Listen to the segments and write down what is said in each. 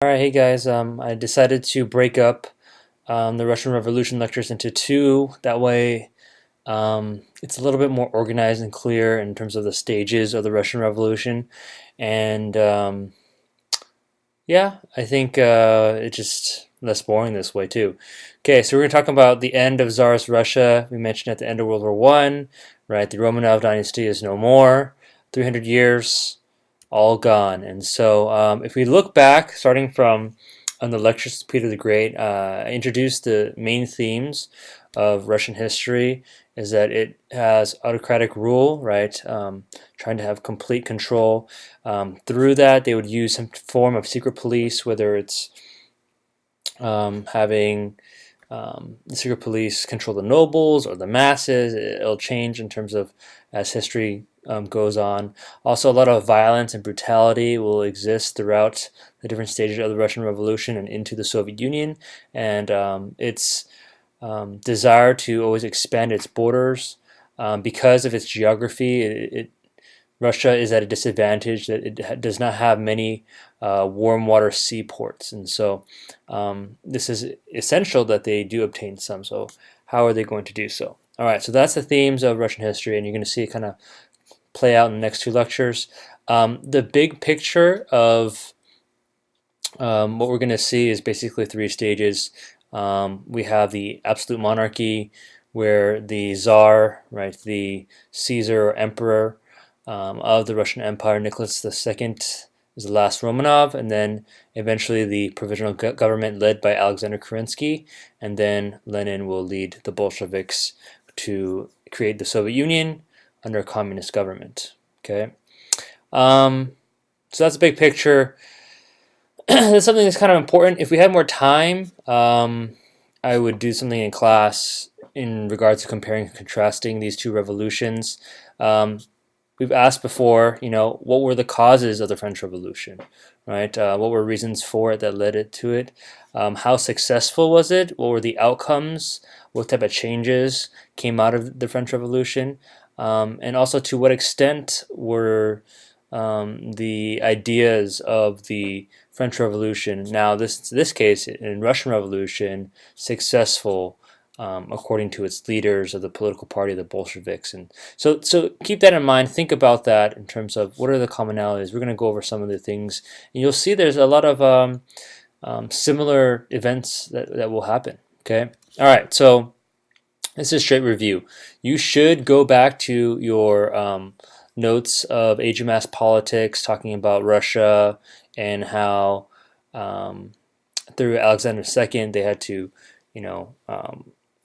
Alright, hey guys, I decided to break up the Russian Revolution lectures into two. That way, it's a little bit more organized and clear in terms of the stages of the Russian Revolution. And yeah, I think it's just less boring this way too. Okay, so we're going to talk about the end of Tsarist Russia. We mentioned at the end of World War One, right? The Romanov dynasty is no more. 300 years, all gone. And so, if we look back, starting from on the lectures of Peter the Great, I introduced the main themes of Russian history. Is that it has autocratic rule, right? Trying to have complete control. Through that, they would use some form of secret police, whether it's having the secret police control the nobles or the masses. It'll change in terms of as history goes on. Also, a lot of violence and brutality will exist throughout the different stages of the Russian Revolution and into the Soviet Union, and its desire to always expand its borders because of its geography. Russia is at a disadvantage that it does not have many warm water seaports, and so this is essential that they do obtain some. So how are they going to do so? All right, so that's the themes of Russian history, and you're going to see it kind of play out in the next two lectures. The big picture of what we're going to see is basically three stages. We have the absolute monarchy, where the Tsar, right, the Caesar or emperor of the Russian Empire, Nicholas II, is the last Romanov, and then eventually the provisional government led by Alexander Kerensky, and then Lenin will lead the Bolsheviks to create the Soviet Union under a communist government. Okay, so that's a big picture. That's something that's kind of important. If we had more time, I would do something in class in regards to comparing and contrasting these two revolutions. We've asked before, what were the causes of the French Revolution, right? What were reasons for it that led it to it? How successful was it? What were the outcomes? What type of changes came out of the French Revolution? And also, to what extent were the ideas of the French Revolution, now this case in Russian Revolution, successful according to its leaders of the political party, the Bolsheviks, and so keep that in mind. Think about that in terms of what are the commonalities. We're going to go over some of the things, and you'll see there's a lot of similar events that will happen. Okay, all right. So this is a straight review. You should go back to your notes of Age of Mass Politics, talking about Russia and how through Alexander II they had to,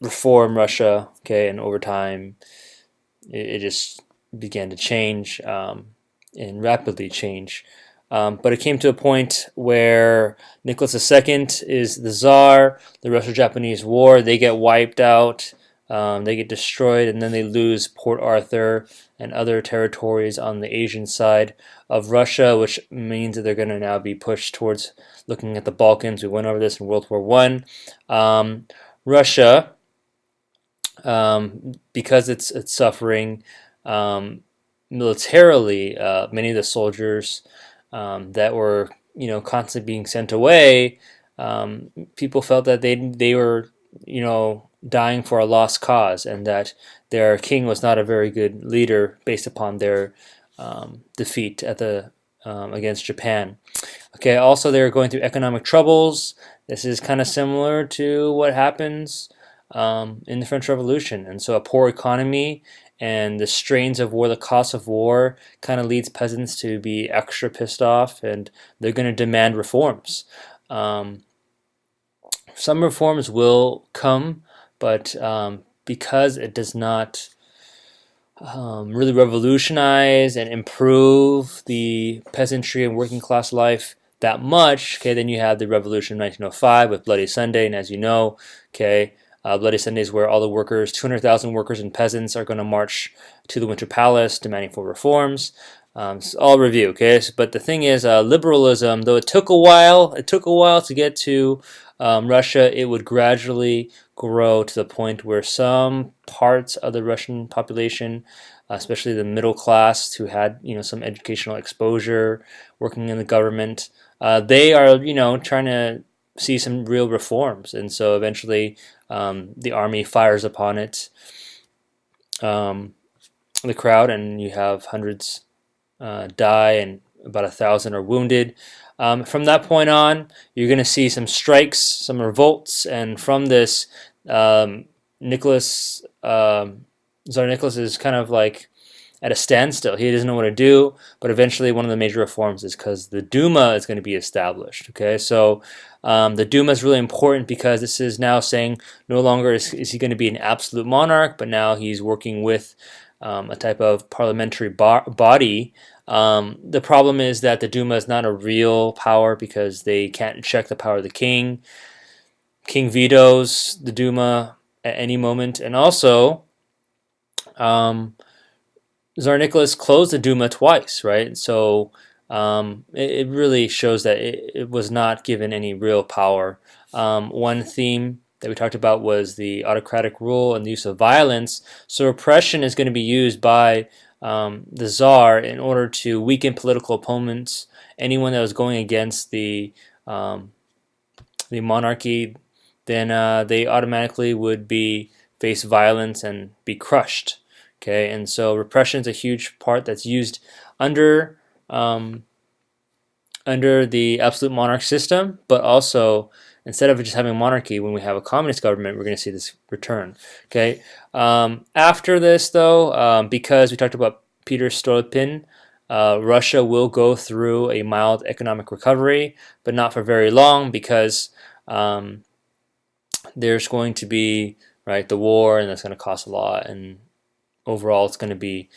reform Russia. Okay, and over time it just began to change and rapidly change. But it came to a point where Nicholas II is the Tsar. The Russo-Japanese War, they get wiped out. They get destroyed, and then they lose Port Arthur and other territories on the Asian side of Russia, which means that they're going to now be pushed towards looking at the Balkans. We went over this in World War One. Russia, because it's suffering militarily, many of the soldiers that were constantly being sent away, people felt that they were dying for a lost cause, and that their king was not a very good leader based upon their defeat at the against Japan. Okay, also they were going through economic troubles. This is kind of similar to what happens in the French Revolution, and so a poor economy and the strains of war, the cost of war, kind of leads peasants to be extra pissed off, and they're going to demand reforms. Some reforms will come, but because it does not really revolutionize and improve the peasantry and working class life that much, okay, then you have the revolution of 1905 with Bloody Sunday, and as you know, okay, Bloody Sunday is where all the workers, 200,000 workers and peasants, are going to march to the Winter Palace demanding for reforms. So I'll review, okay? But the thing is, liberalism, though it took a while to get to Russia, it would gradually grow to the point where some parts of the Russian population, especially the middle class who had some educational exposure, working in the government, they are, trying to see some real reforms, and so eventually the army fires upon it, um, the crowd, and you have hundreds die and about 1,000 are wounded. From that point on, you're going to see some strikes, some revolts, and from this, Nicholas, Tsar Nicholas is kind of like at a standstill. He doesn't know what to do, but eventually one of the major reforms is because the Duma is going to be established. Okay, so the Duma is really important because this is now saying no longer is he going to be an absolute monarch, but now he's working with a type of parliamentary body. The problem is that the Duma is not a real power because they can't check the power of the king. King vetoes the Duma at any moment, and also Tsar Nicholas closed the Duma twice, right? So it really shows that it was not given any real power. One theme that we talked about was the autocratic rule and the use of violence. So repression is going to be used by the Tsar in order to weaken political opponents. Anyone that was going against the monarchy, then they automatically would be face violence and be crushed. Okay, and so repression is a huge part that's used under the absolute monarch system, but also instead of just having monarchy, when we have a communist government, we're going to see this return. Okay. After this, though, because we talked about Peter Stolypin, Russia will go through a mild economic recovery, but not for very long because there's going to be the war, and that's going to cost a lot, and overall it's going to be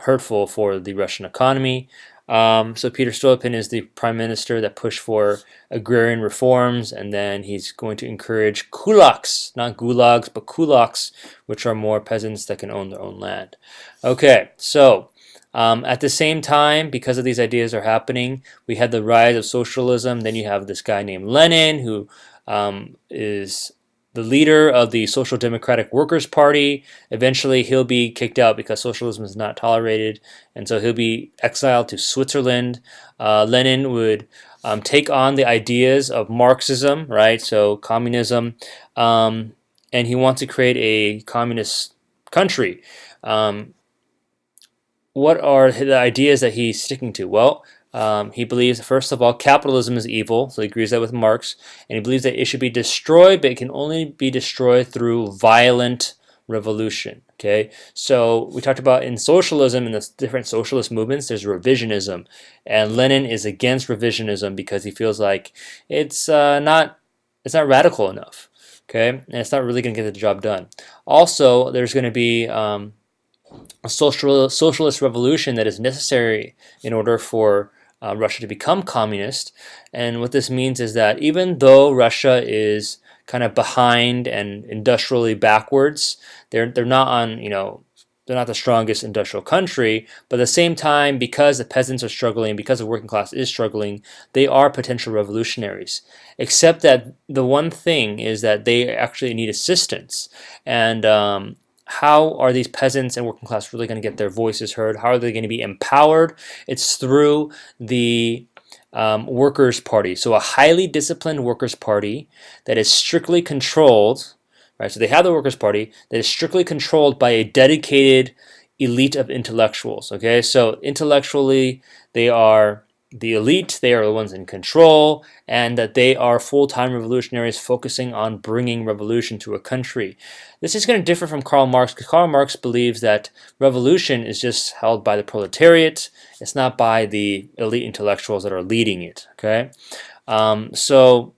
hurtful for the Russian economy. So Peter Stolypin is the prime minister that pushed for agrarian reforms, and then he's going to encourage kulaks, not gulags, but kulaks, which are more peasants that can own their own land. Okay, so at the same time, because of these ideas are happening, we had the rise of socialism. Then you have this guy named Lenin, who is the leader of the Social Democratic Workers' Party. Eventually, he'll be kicked out because socialism is not tolerated, and so he'll be exiled to Switzerland. Lenin would take on the ideas of Marxism, right? So communism, and he wants to create a communist country. What are the ideas that he's sticking to? Well, he believes, first of all, capitalism is evil, so he agrees that with Marx, and he believes that it should be destroyed, but it can only be destroyed through violent revolution. Okay, so we talked about in socialism, in the different socialist movements, there's revisionism, and Lenin is against revisionism because he feels like it's not radical enough. Okay, and it's not really going to get the job done. Also, there's going to be a socialist revolution that is necessary in order for Russia to become communist. And what this means is that even though Russia is kind of behind and industrially backwards, they're not on, they're not the strongest industrial country, but at the same time, because the peasants are struggling, because the working class is struggling, they are potential revolutionaries. Except that the one thing is that they actually need assistance. And how are these peasants and working class really going to get their voices heard? How are they going to be empowered? It's through the Workers' Party. So a highly disciplined Workers' Party that is strictly controlled, right? So they have the Workers' Party that is strictly controlled by a dedicated elite of intellectuals. Okay, so intellectually they are the elite, they are the ones in control, and that they are full-time revolutionaries focusing on bringing revolution to a country. This is going to differ from Karl Marx, because Karl Marx believes that revolution is just held by the proletariat. It's not by the elite intellectuals that are leading it. Okay, so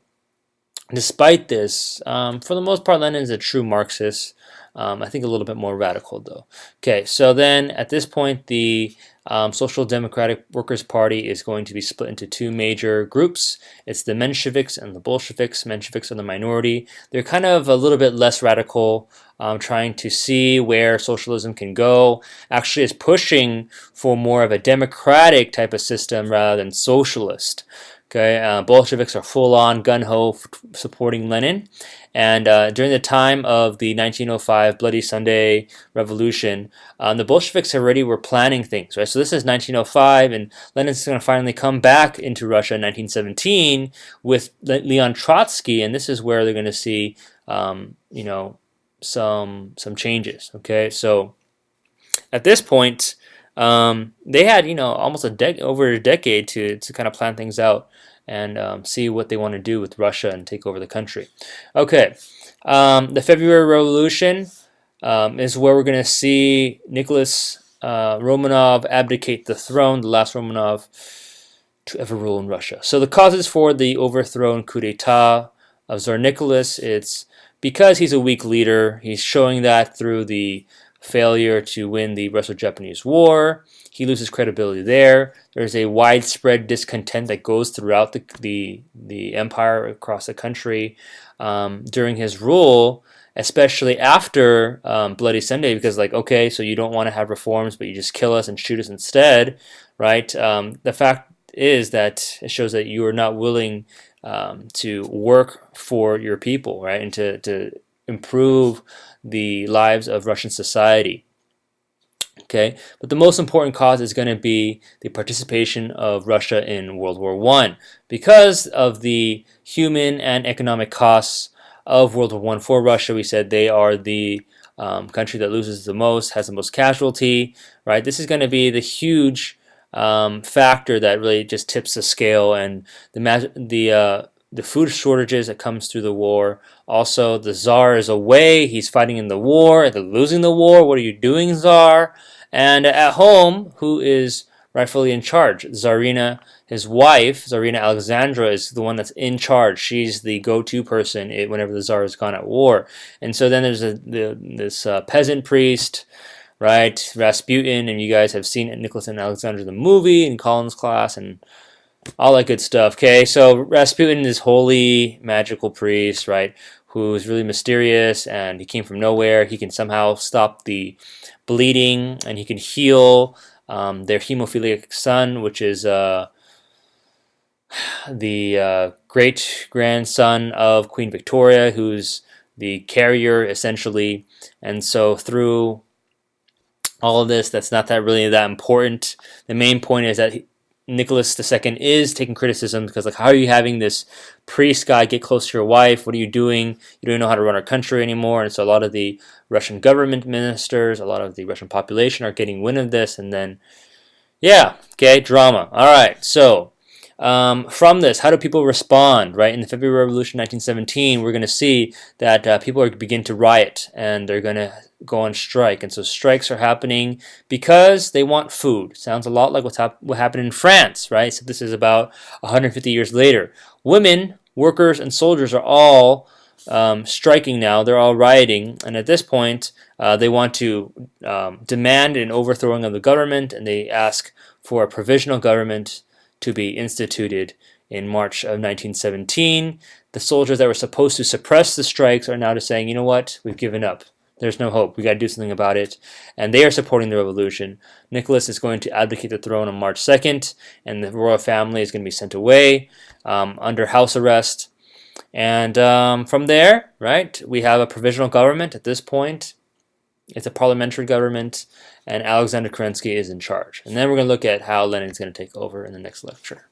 despite this, for the most part, Lenin is a true Marxist. I think a little bit more radical, though. Okay, so then at this point, the Social Democratic Workers' Party is going to be split into two major groups. It's the Mensheviks and the Bolsheviks. Mensheviks are the minority. They're kind of a little bit less radical, trying to see where socialism can go. Actually, is pushing for more of a democratic type of system rather than socialist. Okay, Bolsheviks are full-on gung-ho supporting Lenin, and during the time of the 1905 Bloody Sunday Revolution, the Bolsheviks already were planning things, right? So this is 1905, and Lenin's going to finally come back into Russia in 1917 with Leon Trotsky, and this is where they're going to see, you know, some changes. Okay, so at this point, they had almost over a decade to kind of plan things out and see what they want to do with Russia and take over the country. Okay, the February Revolution is where we're going to see Nicholas Romanov abdicate the throne, the last Romanov to ever rule in Russia. So the causes for the overthrown coup d'état of Tsar Nicholas, it's because he's a weak leader. He's showing that through the failure to win the Russo-Japanese War. He loses credibility there. There's a widespread discontent that goes throughout the empire across the country during his rule, especially after Bloody Sunday, because okay, so you don't want to have reforms, but you just kill us and shoot us instead, right? The fact is that it shows that you are not willing to work for your people, right, and to improve the lives of Russian society. Okay, but the most important cause is going to be the participation of Russia in World War I. Because of the human and economic costs of World War I for Russia, we said they are the country that loses the most, has the most casualty, right? This is going to be the huge factor that really just tips the scale, and the food shortages that comes through the war. Also, the Tsar is away. He's fighting in the war. They're losing the war. What are you doing, Tsar? And at home, who is rightfully in charge? Tsarina, his wife, Tsarina Alexandra, is the one that's in charge. She's the go-to person whenever the Tsar is gone at war. And so then there's this peasant priest, right, Rasputin, and you guys have seen Nicholas and Alexandra the movie in Colin's class, and all that good stuff. Okay, so Rasputin is holy, magical priest, right, who is really mysterious, and he came from nowhere. He can somehow stop the bleeding, and he can heal their hemophiliac son, which is the great-grandson of Queen Victoria, who's the carrier, essentially. And so through all of this, that's not really that important. The main point is that Nicholas II is taking criticism because, how are you having this priest guy get close to your wife? What are you doing? You don't know how to run our country anymore. And so a lot of the Russian government ministers, a lot of the Russian population are getting wind of this. And then, yeah, okay, drama. All right, so from this, how do people respond, right? In the February Revolution 1917, we're going to see that people are begin to riot, and they're going to go on strike. And so strikes are happening because they want food. Sounds a lot like what happened in France, right? So this is about 150 years later. Women, workers, and soldiers are all striking now. They're all rioting. And at this point, they want to demand an overthrowing of the government, and they ask for a provisional government to be instituted in March of 1917. The soldiers that were supposed to suppress the strikes are now just saying, you know what, we've given up. There's no hope. We got to do something about it. And they are supporting the revolution. Nicholas is going to abdicate the throne on March 2nd, and the royal family is going to be sent away under house arrest. And from there, right, we have a provisional government at this point. It's a parliamentary government, and Alexander Kerensky is in charge. And then we're going to look at how Lenin's going to take over in the next lecture.